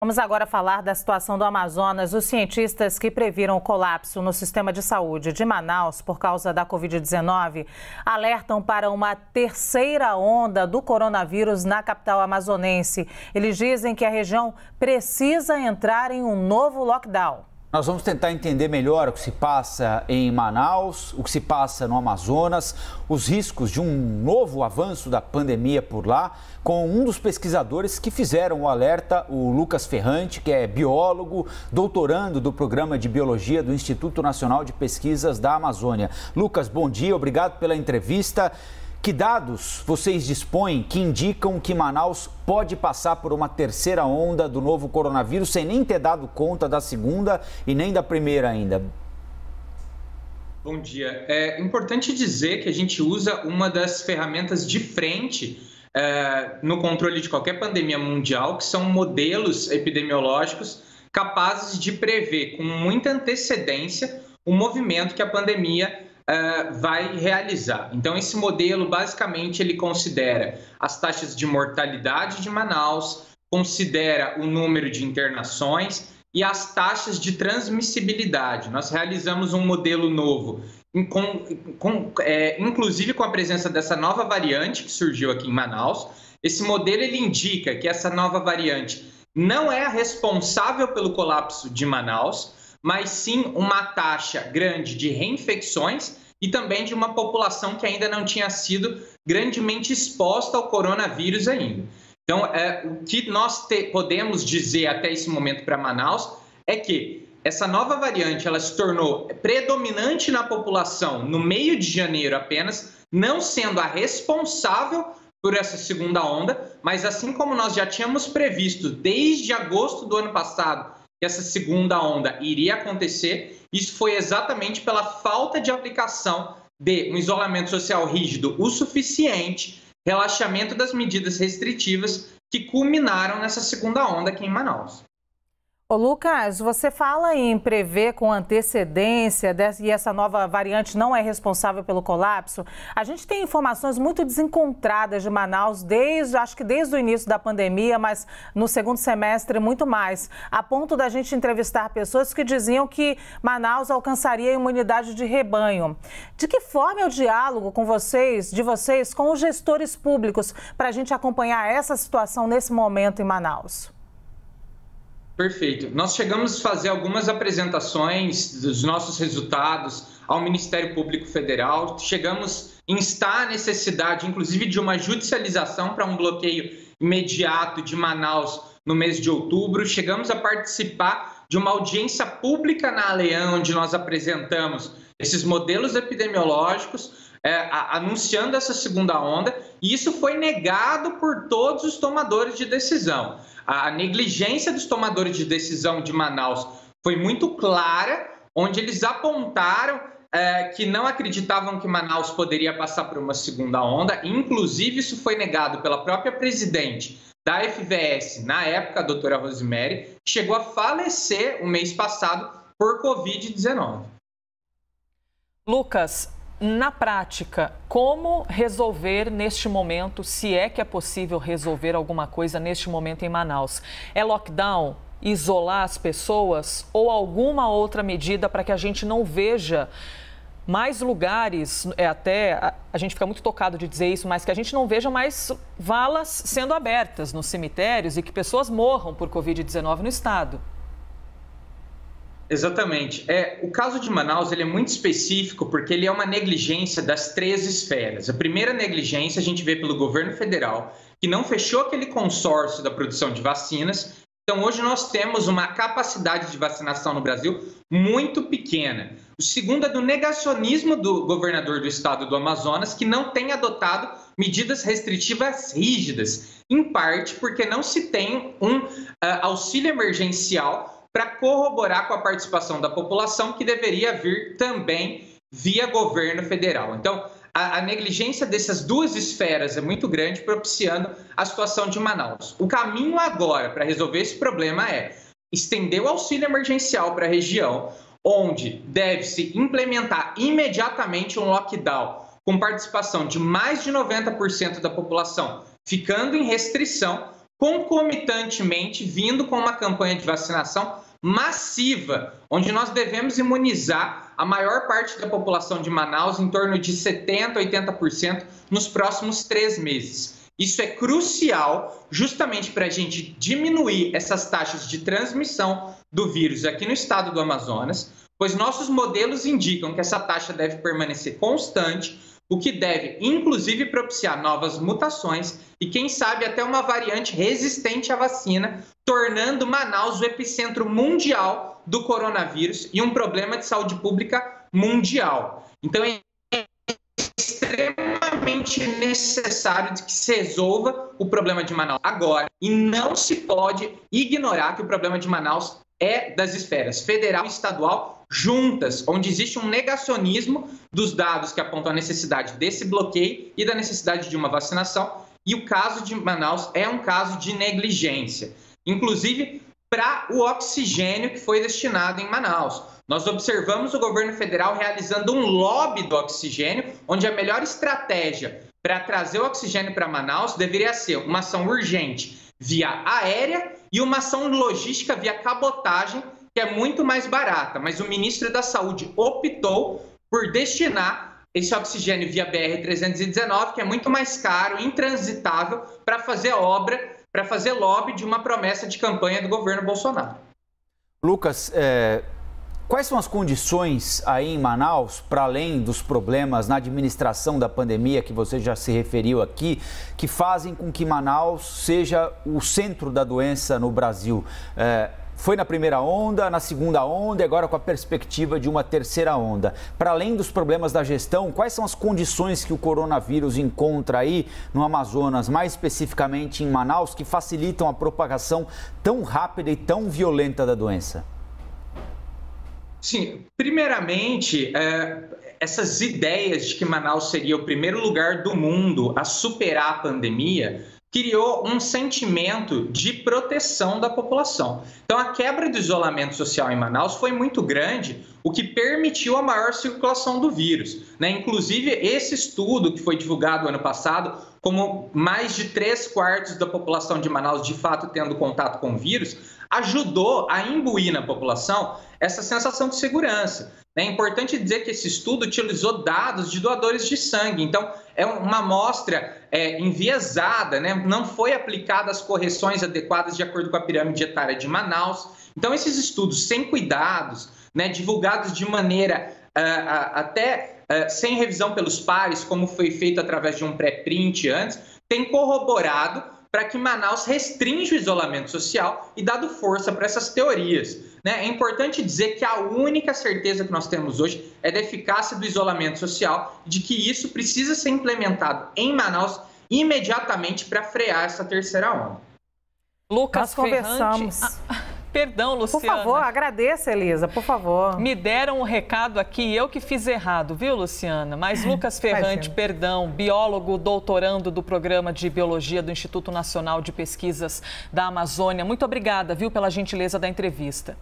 Vamos agora falar da situação do Amazonas. Os cientistas que previram o colapso no sistema de saúde de Manaus por causa da Covid-19 alertam para uma terceira onda do coronavírus na capital amazonense. Eles dizem que a região precisa entrar em um novo lockdown. Nós vamos tentar entender melhor o que se passa em Manaus, o que se passa no Amazonas, os riscos de um novo avanço da pandemia por lá, com um dos pesquisadores que fizeram o alerta, o Lucas Ferrante, que é biólogo, doutorando do Programa de Biologia do Instituto Nacional de Pesquisas da Amazônia. Lucas, bom dia, obrigado pela entrevista. Que dados vocês dispõem que indicam que Manaus pode passar por uma terceira onda do novo coronavírus sem nem ter dado conta da segunda e nem da primeira ainda? Bom dia. É importante dizer que a gente usa uma das ferramentas de frente no controle de qualquer pandemia mundial, que são modelos epidemiológicos capazes de prever com muita antecedência o movimento que a pandemia vai realizar. Então, esse modelo, basicamente, ele considera as taxas de mortalidade de Manaus, considera o número de internações e as taxas de transmissibilidade. Nós realizamos um modelo novo, inclusive com a presença dessa nova variante que surgiu aqui em Manaus. Esse modelo, ele indica que essa nova variante não é a responsável pelo colapso de Manaus, mas sim uma taxa grande de reinfecções e também de uma população que ainda não tinha sido grandemente exposta ao coronavírus ainda. Então, o que nós podemos dizer até esse momento para Manaus é que essa nova variante ela se tornou predominante na população no meio de janeiro apenas, não sendo a responsável por essa segunda onda, mas assim como nós já tínhamos previsto desde agosto do ano passado que essa segunda onda iria acontecer, isso foi exatamente pela falta de aplicação de um isolamento social rígido o suficiente, relaxamento das medidas restritivas que culminaram nessa segunda onda aqui em Manaus. Ô Lucas, você fala em prever com antecedência e essa nova variante não é responsável pelo colapso. A gente tem informações muito desencontradas de Manaus acho que desde o início da pandemia, mas no segundo semestre muito mais, a ponto da gente entrevistar pessoas que diziam que Manaus alcançaria a imunidade de rebanho. De que forma é o diálogo com vocês, com os gestores públicos, para a gente acompanhar essa situação nesse momento em Manaus? Perfeito. Nós chegamos a fazer algumas apresentações dos nossos resultados ao Ministério Público Federal. Chegamos a instar a necessidade, inclusive, de uma judicialização para um bloqueio imediato de Manaus no mês de outubro. Chegamos a participar de uma audiência pública na Aleã, onde nós apresentamos esses modelos epidemiológicos, anunciando essa segunda onda, e isso foi negado por todos os tomadores de decisão. A negligência dos tomadores de decisão de Manaus foi muito clara, onde eles apontaram que não acreditavam que Manaus poderia passar por uma segunda onda. Inclusive, isso foi negado pela própria presidente da FVS, na época, a doutora Rosemary, que chegou a falecer o mês passado por Covid-19. Lucas, na prática, como resolver neste momento, se é que é possível resolver alguma coisa neste momento em Manaus? É lockdown, isolar as pessoas ou alguma outra medida para que a gente não veja mais lugares, até a gente fica muito tocado de dizer isso, mas que a gente não veja mais valas sendo abertas nos cemitérios e que pessoas morram por Covid-19 no estado? Exatamente. O caso de Manaus ele é muito específico porque ele é uma negligência das 3 esferas. A primeira negligência a gente vê pelo governo federal, que não fechou aquele consórcio da produção de vacinas. Então, hoje nós temos uma capacidade de vacinação no Brasil muito pequena. O segundo é do negacionismo do governador do estado do Amazonas, que não tem adotado medidas restritivas rígidas, em parte porque não se tem um auxílio emergencial para corroborar com a participação da população, que deveria vir também via governo federal. Então, a negligência dessas 2 esferas é muito grande, propiciando a situação de Manaus. O caminho agora para resolver esse problema é estender o auxílio emergencial para a região, onde deve-se implementar imediatamente um lockdown com participação de mais de 90% da população ficando em restrição, concomitantemente vindo com uma campanha de vacinação massiva, onde nós devemos imunizar a maior parte da população de Manaus, em torno de 70%, 80%, nos próximos 3 meses. Isso é crucial justamente para a gente diminuir essas taxas de transmissão do vírus aqui no estado do Amazonas, pois nossos modelos indicam que essa taxa deve permanecer constante, o que deve, inclusive, propiciar novas mutações e, quem sabe, até uma variante resistente à vacina, tornando Manaus o epicentro mundial do coronavírus e um problema de saúde pública mundial. Então, é extremamente necessário que se resolva o problema de Manaus agora e não se pode ignorar que o problema de Manaus é das esferas federal e estadual juntas, onde existe um negacionismo dos dados que apontam a necessidade desse bloqueio e da necessidade de uma vacinação, e o caso de Manaus é um caso de negligência, inclusive para o oxigênio que foi destinado em Manaus. Nós observamos o governo federal realizando um lobby do oxigênio, onde a melhor estratégia para trazer o oxigênio para Manaus deveria ser uma ação urgente via aérea e uma ação logística via cabotagem, que é muito mais barata. Mas o ministro da Saúde optou por destinar esse oxigênio via BR-319, que é muito mais caro, intransitável, para fazer obra, para fazer lobby de uma promessa de campanha do governo Bolsonaro. Lucas, quais são as condições aí em Manaus, para além dos problemas na administração da pandemia, que você já se referiu aqui, que fazem com que Manaus seja o centro da doença no Brasil? Foi na primeira onda, na segunda onda e agora com a perspectiva de uma terceira onda. Para além dos problemas da gestão, quais são as condições que o coronavírus encontra aí no Amazonas, mais especificamente em Manaus, que facilitam a propagação tão rápida e tão violenta da doença? Sim, primeiramente, essas ideias de que Manaus seria o primeiro lugar do mundo a superar a pandemia criou um sentimento de proteção da população. Então, a quebra do isolamento social em Manaus foi muito grande, o que permitiu a maior circulação do vírus, né? Inclusive, esse estudo que foi divulgado ano passado, como mais de 3/4 da população de Manaus de fato tendo contato com o vírus, ajudou a imbuir na população essa sensação de segurança. É importante dizer que esse estudo utilizou dados de doadores de sangue, então é uma amostra enviesada, né? Não foi aplicada as correções adequadas de acordo com a pirâmide etária de Manaus. Então, esses estudos sem cuidados, né, divulgados de maneira sem revisão pelos pares, como foi feito através de um pré-print antes, tem corroborado para que Manaus restringe o isolamento social e dado força para essas teorias, né? É importante dizer que a única certeza que nós temos hoje é da eficácia do isolamento social, de que isso precisa ser implementado em Manaus imediatamente para frear essa terceira onda. Lucas Ferrante... Perdão, Luciana. Por favor, agradeça, Elisa, por favor. Me deram um recado aqui, eu que fiz errado, viu, Luciana? Mas Lucas Ferrante, perdão, biólogo, doutorando do Programa de Biologia do Instituto Nacional de Pesquisas da Amazônia. Muito obrigada, viu, pela gentileza da entrevista.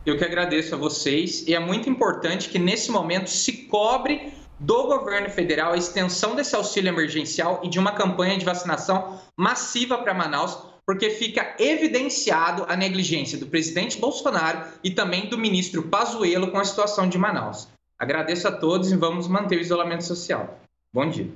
Eu que agradeço a vocês e é muito importante que nesse momento se cobre do governo federal a extensão desse auxílio emergencial e de uma campanha de vacinação massiva para Manaus, porque fica evidenciado a negligência do presidente Bolsonaro e também do ministro Pazuello com a situação de Manaus. Agradeço a todos e vamos manter o isolamento social. Bom dia.